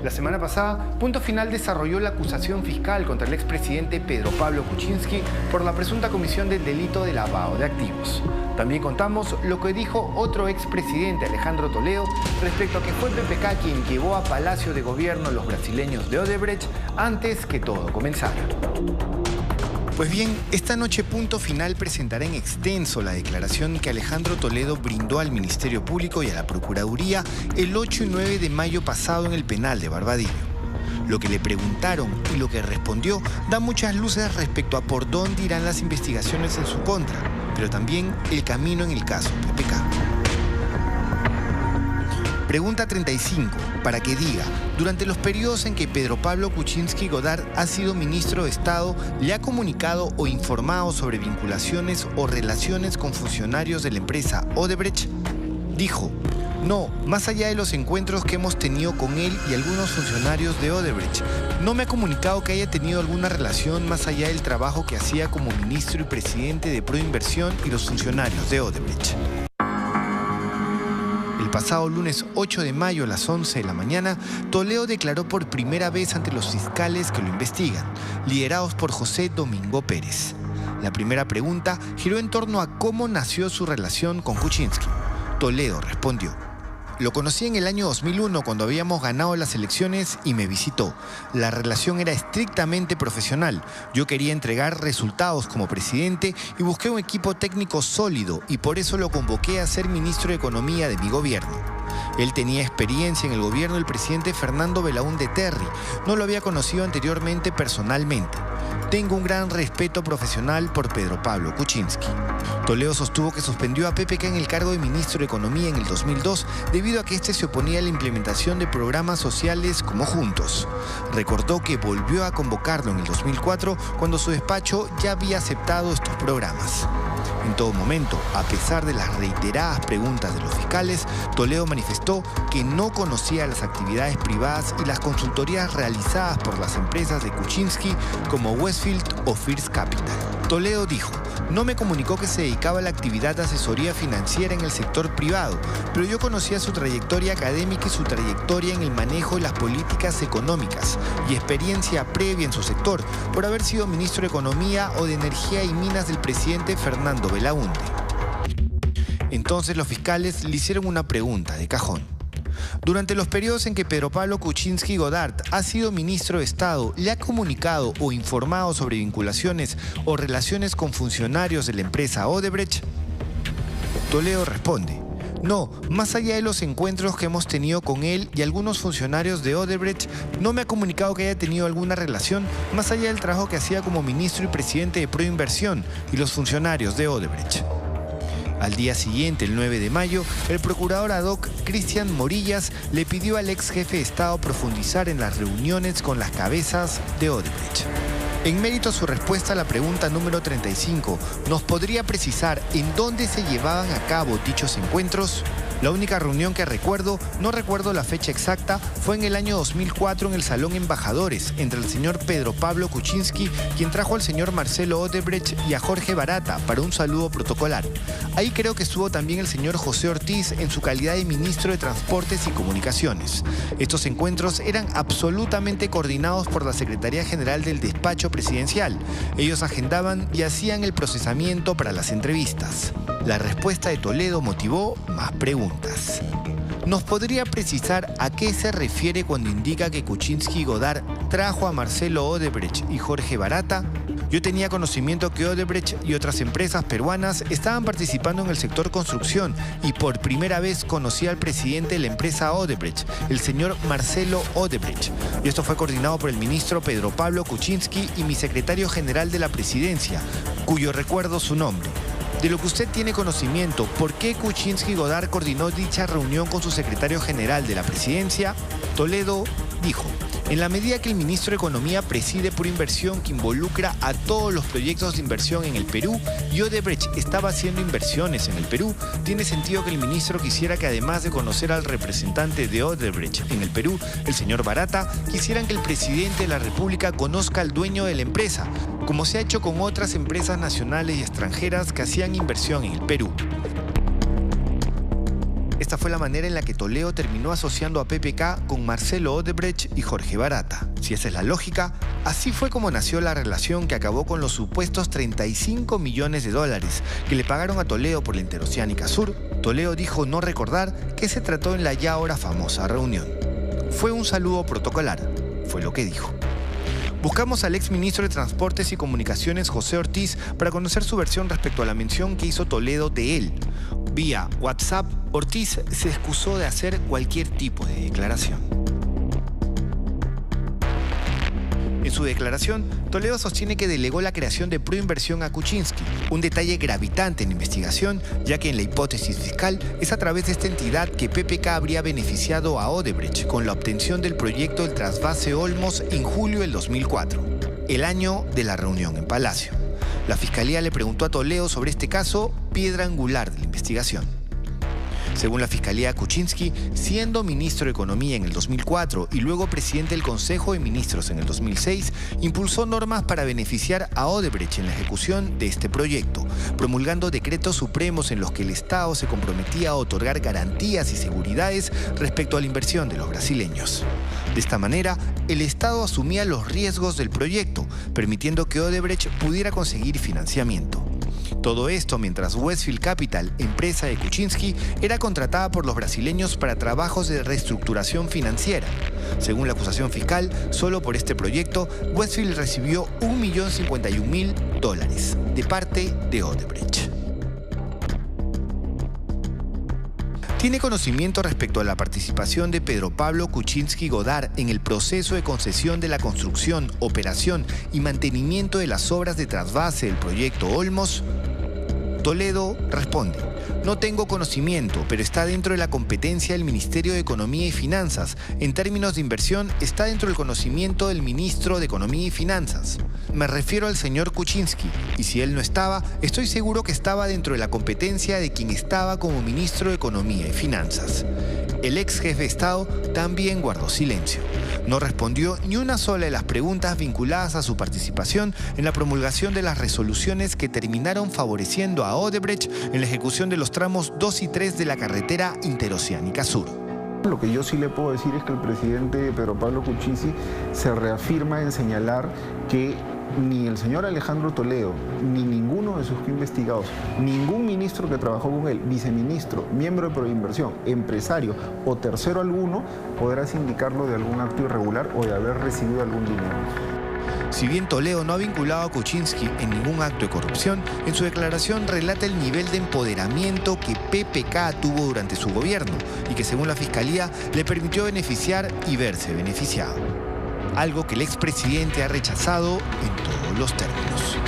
La semana pasada, Punto Final desarrolló la acusación fiscal contra el expresidente Pedro Pablo Kuczynski por la presunta comisión del delito de lavado de activos. También contamos lo que dijo otro expresidente, Alejandro Toledo, respecto a que fue PPK quien llevó a Palacio de Gobierno a los brasileños de Odebrecht antes que todo comenzara. Pues bien, esta noche Punto Final presentará en extenso la declaración que Alejandro Toledo brindó al Ministerio Público y a la Procuraduría el 8 y 9 de mayo pasado en el penal de Barbadillo. Lo que le preguntaron y lo que respondió da muchas luces respecto a por dónde irán las investigaciones en su contra, pero también el camino en el caso PPK. Pregunta 35, para que diga, durante los periodos en que Pedro Pablo Kuczynski Godard ha sido ministro de Estado, ¿le ha comunicado o informado sobre vinculaciones o relaciones con funcionarios de la empresa Odebrecht? Dijo, no, más allá de los encuentros que hemos tenido con él y algunos funcionarios de Odebrecht, no me ha comunicado que haya tenido alguna relación más allá del trabajo que hacía como ministro y presidente de Proinversión y los funcionarios de Odebrecht. El pasado lunes 8 de mayo a las 11 de la mañana, Toledo declaró por primera vez ante los fiscales que lo investigan, liderados por José Domingo Pérez. La primera pregunta giró en torno a cómo nació su relación con Kuczynski. Toledo respondió, lo conocí en el año 2001 cuando habíamos ganado las elecciones y me visitó. La relación era estrictamente profesional. Yo quería entregar resultados como presidente y busqué un equipo técnico sólido y por eso lo convoqué a ser ministro de Economía de mi gobierno. Él tenía experiencia en el gobierno del presidente Fernando Belaúnde Terry. No lo había conocido anteriormente personalmente. Tengo un gran respeto profesional por Pedro Pablo Kuczynski. Toledo sostuvo que suspendió a PPK en el cargo de ministro de Economía en el 2002 debido a que este se oponía a la implementación de programas sociales como Juntos. Recordó que volvió a convocarlo en el 2004 cuando su despacho ya había aceptado estos programas. En todo momento, a pesar de las reiteradas preguntas de los fiscales, Toledo manifestó que no conocía las actividades privadas y las consultorías realizadas por las empresas de Kuczynski como Westfield o First Capital. Toledo dijo, no me comunicó que se dedicaba a la actividad de asesoría financiera en el sector privado, pero yo conocía su trayectoria académica y su trayectoria en el manejo de las políticas económicas y experiencia previa en su sector por haber sido ministro de Economía o de Energía y Minas del presidente Fernando Belaúnde. Entonces los fiscales le hicieron una pregunta de cajón. Durante los periodos en que Pedro Pablo Kuczynski Godard ha sido ministro de Estado, ¿le ha comunicado o informado sobre vinculaciones o relaciones con funcionarios de la empresa Odebrecht? Toledo responde, no, más allá de los encuentros que hemos tenido con él y algunos funcionarios de Odebrecht, no me ha comunicado que haya tenido alguna relación más allá del trabajo que hacía como ministro y presidente de Proinversión y los funcionarios de Odebrecht. Al día siguiente, el 9 de mayo, el procurador ad hoc Cristian Morillas le pidió al ex jefe de Estado profundizar en las reuniones con las cabezas de Odebrecht. En mérito a su respuesta a la pregunta número 35, ¿nos podría precisar en dónde se llevaban a cabo dichos encuentros? La única reunión que recuerdo, no recuerdo la fecha exacta, fue en el año 2004 en el Salón Embajadores, entre el señor Pedro Pablo Kuczynski, quien trajo al señor Marcelo Odebrecht y a Jorge Barata para un saludo protocolar. Ahí creo que estuvo también el señor José Ortiz en su calidad de ministro de Transportes y Comunicaciones. Estos encuentros eran absolutamente coordinados por la Secretaría General del Despacho Presidencial. Ellos agendaban y hacían el procesamiento para las entrevistas. La respuesta de Toledo motivó más preguntas. ¿Nos podría precisar a qué se refiere cuando indica que Kuczynski Godard trajo a Marcelo Odebrecht y Jorge Barata? Yo tenía conocimiento que Odebrecht y otras empresas peruanas estaban participando en el sector construcción y por primera vez conocí al presidente de la empresa Odebrecht, el señor Marcelo Odebrecht. Y esto fue coordinado por el ministro Pedro Pablo Kuczynski y mi secretario general de la presidencia, cuyo recuerdo su nombre. De lo que usted tiene conocimiento, ¿por qué Kuczynski Godard coordinó dicha reunión con su secretario general de la presidencia? Toledo dijo, en la medida que el ministro de Economía preside Proinversión que involucra a todos los proyectos de inversión en el Perú y Odebrecht estaba haciendo inversiones en el Perú, tiene sentido que el ministro quisiera que además de conocer al representante de Odebrecht en el Perú, el señor Barata, quisieran que el presidente de la República conozca al dueño de la empresa, como se ha hecho con otras empresas nacionales y extranjeras que hacían inversión en el Perú. Esta fue la la manera en la que Toledo terminó asociando a PPK con Marcelo Odebrecht y Jorge Barata. Si esa es la lógica, así fue como nació la relación que acabó con los supuestos 35 millones de dólares que le pagaron a Toledo por la Interoceánica Sur. Toledo dijo no recordar qué se trató en la ya ahora famosa reunión. Fue un saludo protocolar, fue lo que dijo. Buscamos al exministro de Transportes y Comunicaciones, José Ortiz, para conocer su versión respecto a la mención que hizo Toledo de él. Vía WhatsApp, Ortiz se excusó de hacer cualquier tipo de declaración. En su declaración, Toledo sostiene que delegó la creación de Proinversión a Kuczynski, un detalle gravitante en la investigación, ya que en la hipótesis fiscal es a través de esta entidad que PPK habría beneficiado a Odebrecht con la obtención del proyecto del trasvase Olmos en julio del 2004, el año de la reunión en Palacio. La Fiscalía le preguntó a Toledo sobre este caso, piedra angular de la investigación. Según la Fiscalía, Kuczynski, siendo ministro de Economía en el 2004 y luego presidente del Consejo de Ministros en el 2006, impulsó normas para beneficiar a Odebrecht en la ejecución de este proyecto, promulgando decretos supremos en los que el Estado se comprometía a otorgar garantías y seguridades respecto a la inversión de los brasileños. De esta manera, el Estado asumía los riesgos del proyecto, permitiendo que Odebrecht pudiera conseguir financiamiento. Todo esto mientras Westfield Capital, empresa de Kuczynski, era contratada por los brasileños para trabajos de reestructuración financiera. Según la acusación fiscal, solo por este proyecto, Westfield recibió $1.051.000 de parte de Odebrecht. ¿Tiene conocimiento respecto a la participación de Pedro Pablo Kuczynski Godard en el proceso de concesión de la construcción, operación y mantenimiento de las obras de trasvase del proyecto Olmos? Toledo responde: no tengo conocimiento, pero está dentro de la competencia del Ministerio de Economía y Finanzas. En términos de inversión, está dentro del conocimiento del Ministro de Economía y Finanzas. Me refiero al señor Kuczynski, y si él no estaba, estoy seguro que estaba dentro de la competencia de quien estaba como Ministro de Economía y Finanzas. El ex jefe de Estado también guardó silencio. No respondió ni una sola de las preguntas vinculadas a su participación en la promulgación de las resoluciones que terminaron favoreciendo a Odebrecht en la ejecución de los tramos 2 y 3 de la carretera Interoceánica Sur. Lo que yo sí le puedo decir es que el presidente Pedro Pablo Kuczynski se reafirma en señalar que ni el señor Alejandro Toledo, ni ninguno de sus investigados, ningún ministro que trabajó con él, viceministro, miembro de Proinversión, empresario o tercero alguno, podrá sindicarlo de algún acto irregular o de haber recibido algún dinero. Si bien Toledo no ha vinculado a Kuczynski en ningún acto de corrupción, en su declaración relata el nivel de empoderamiento que PPK tuvo durante su gobierno y que, según la Fiscalía, le permitió beneficiar y verse beneficiado. Algo que el expresidente ha rechazado en todos los términos.